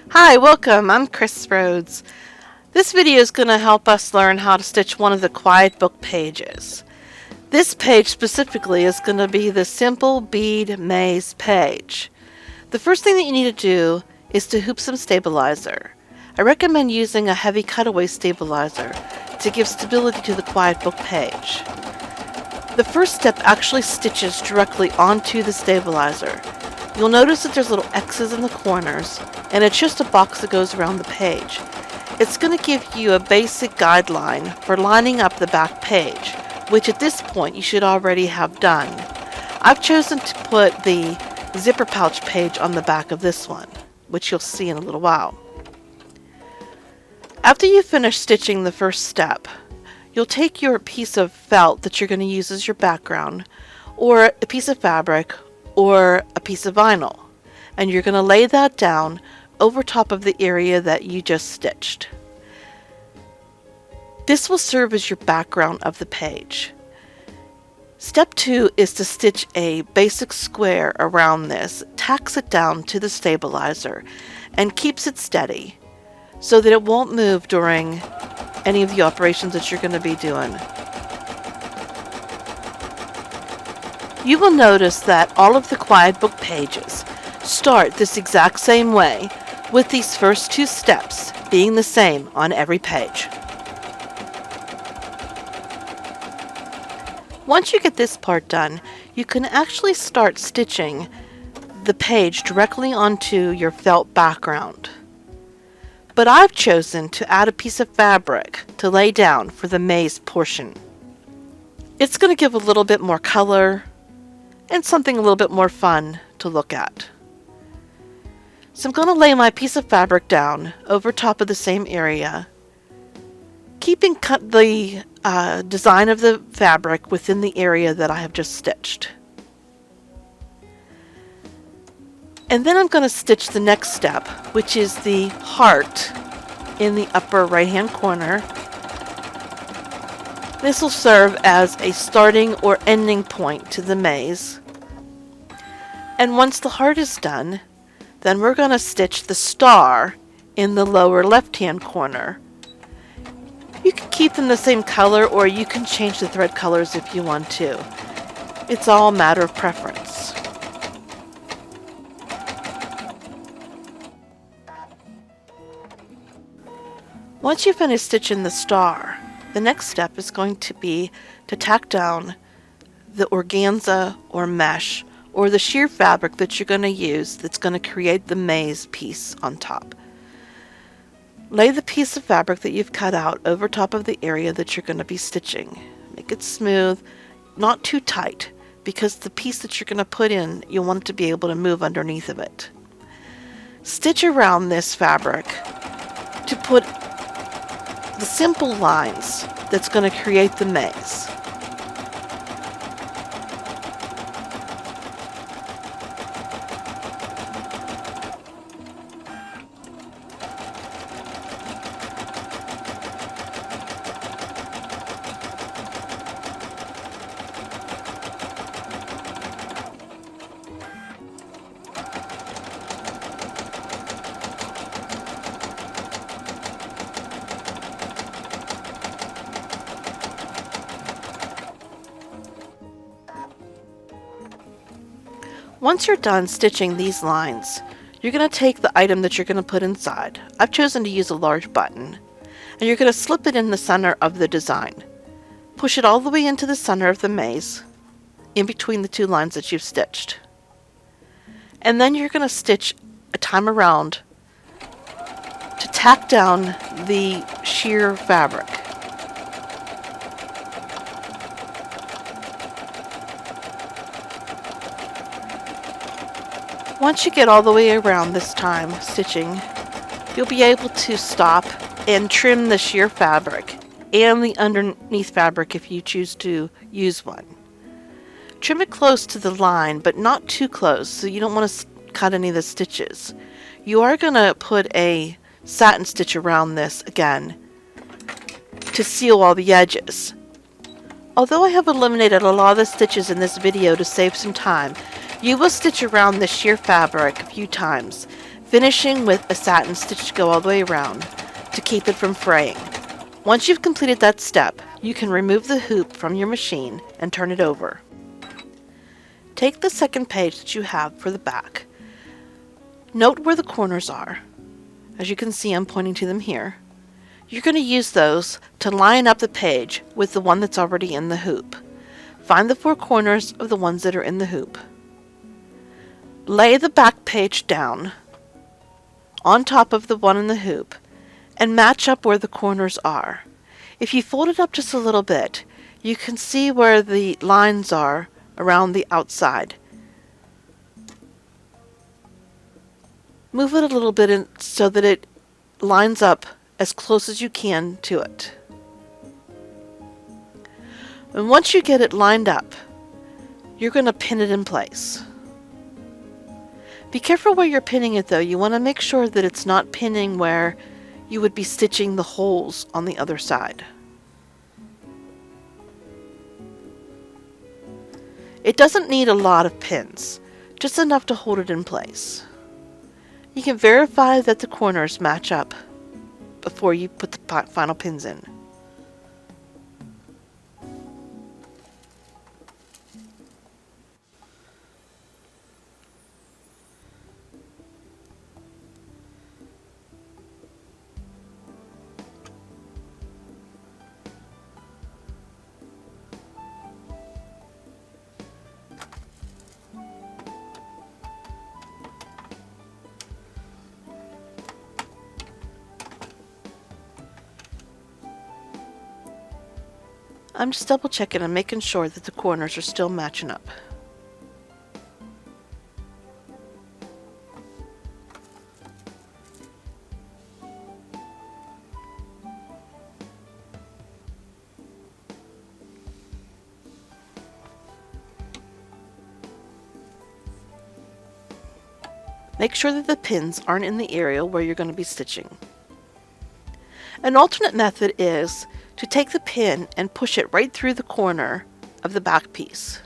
Hi, welcome. I'm Kris Rhoades. This video is going to help us learn how to stitch one of the quiet book pages. This page specifically is going to be the simple bead maze page. The first thing that you need to do is to hoop some stabilizer. I recommend using a heavy cutaway stabilizer to give stability to the quiet book page. The first step actually stitches directly onto the stabilizer. You'll notice that there's little X's in the corners, and it's just a box that goes around the page. It's going to give you a basic guideline for lining up the back page, which at this point you should already have done. I've chosen to put the zipper pouch page on the back of this one, which you'll see in a little while. After you finish stitching the first step, you'll take your piece of felt that you're going to use as your background, or a piece of fabric, or a piece of vinyl, and you're going to lay that down over top of the area that you just stitched. This will serve as your background of the page. Step 2 is to stitch a basic square around this, tacks it down to the stabilizer, and keeps it steady so that it won't move during any of the operations that you're going to be doing. You will notice that all of the quiet book pages start this exact same way, with these first two steps being the same on every page. Once you get this part done, you can actually start stitching the page directly onto your felt background. But I've chosen to add a piece of fabric to lay down for the maze portion. It's going to give a little bit more color and something a little bit more fun to look at. So I'm going to lay my piece of fabric down over top of the same area, keeping the design of the fabric within the area that I have just stitched. And then I'm going to stitch the next step, which is the heart in the upper right hand corner. This will serve as a starting or ending point to the maze. And once the heart is done, then we're going to stitch the star in the lower left-hand corner. You can keep them the same color, or you can change the thread colors if you want to. It's all a matter of preference. Once you finish stitching the star, the next step is going to be to tack down the organza or mesh, or the sheer fabric that you're going to use that's going to create the maze piece on top. Lay the piece of fabric that you've cut out over top of the area that you're going to be stitching. Make it smooth, not too tight, because the piece that you're going to put in, you'll want it to be able to move underneath of it. Stitch around this fabric to put the simple lines that's going to create the maze. Once you're done stitching these lines, you're going to take the item that you're going to put inside. I've chosen to use a large button, and you're going to slip it in the center of the design. Push it all the way into the center of the maze, in between the two lines that you've stitched. And then you're going to stitch a time around to tack down the sheer fabric. Once you get all the way around this time stitching, you'll be able to stop and trim the sheer fabric and the underneath fabric if you choose to use one. Trim it close to the line, but not too close, so you don't want to cut any of the stitches. You are going to put a satin stitch around this again to seal all the edges. Although I have eliminated a lot of the stitches in this video to save some time, you will stitch around the sheer fabric a few times, finishing with a satin stitch to go all the way around to keep it from fraying. Once you've completed that step, you can remove the hoop from your machine and turn it over. Take the second page that you have for the back. Note where the corners are. As you can see, I'm pointing to them here. You're going to use those to line up the page with the one that's already in the hoop. Find the four corners of the ones that are in the hoop. Lay the back page down on top of the one in the hoop and match up where the corners are. If you fold it up just a little bit, you can see where the lines are around the outside. Move it a little bit so that it lines up as close as you can to it. And once you get it lined up, you're going to pin it in place. Be careful where you're pinning it though. You want to make sure that it's not pinning where you would be stitching the holes on the other side. It doesn't need a lot of pins, just enough to hold it in place. You can verify that the corners match up before you put the final pins in. I'm just double checking and making sure that the corners are still matching up. Make sure that the pins aren't in the area where you're going to be stitching. An alternate method is to take the pin and push it right through the corner of the back piece.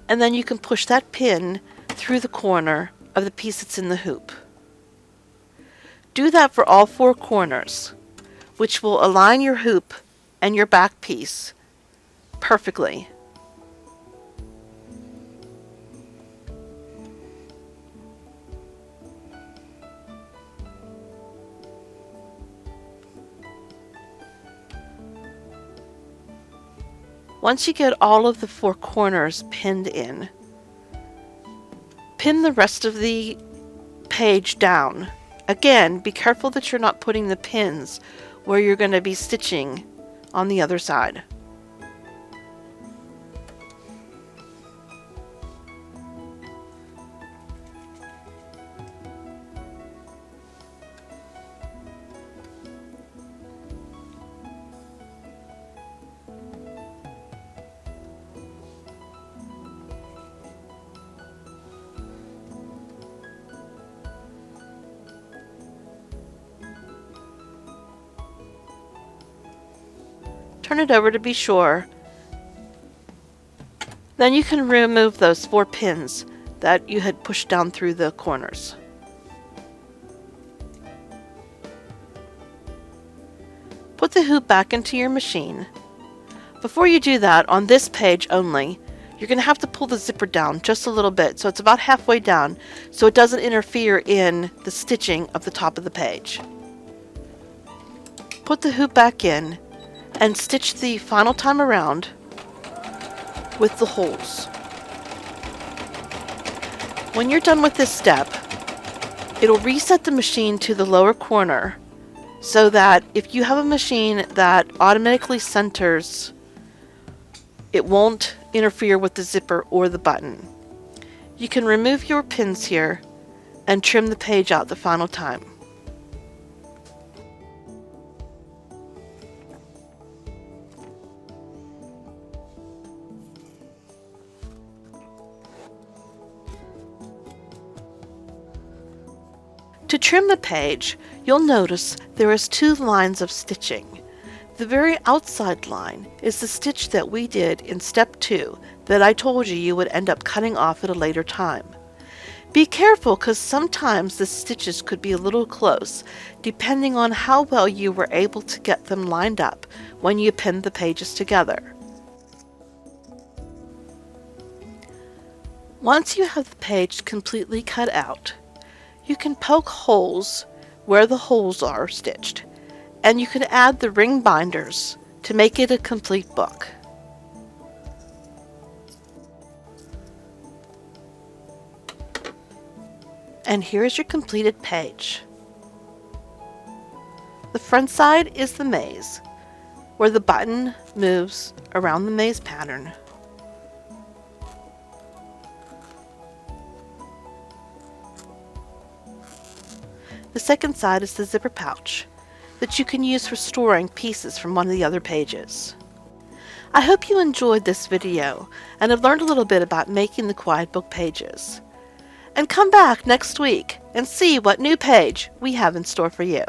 And then you can push that pin through the corner of the piece that's in the hoop. Do that for all four corners, which will align your hoop and your back piece perfectly. Once you get all of the four corners pinned in, pin the rest of the page down. Again, be careful that you're not putting the pins where you're going to be stitching on the other side. Turn it over to be sure. Then you can remove those four pins that you had pushed down through the corners. Put the hoop back into your machine. Before you do that, on this page only, you're going to have to pull the zipper down just a little bit, so it's about halfway down, so it doesn't interfere in the stitching of the top of the page. Put the hoop back in and stitch the final time around with the holes. When you're done with this step, it'll reset the machine to the lower corner so that if you have a machine that automatically centers, it won't interfere with the zipper or the button. You can remove your pins here and trim the page out the final time. To trim the page, you'll notice there is two lines of stitching. The very outside line is the stitch that we did in step 2 that I told you would end up cutting off at a later time. Be careful because sometimes the stitches could be a little close, depending on how well you were able to get them lined up when you pinned the pages together. Once you have the page completely cut out, you can poke holes where the holes are stitched, and you can add the ring binders to make it a complete book. And here's your completed page. The front side is the maze, where the button moves around the maze pattern. The second side is the zipper pouch that you can use for storing pieces from one of the other pages. I hope you enjoyed this video and have learned a little bit about making the quiet book pages. And come back next week and see what new page we have in store for you.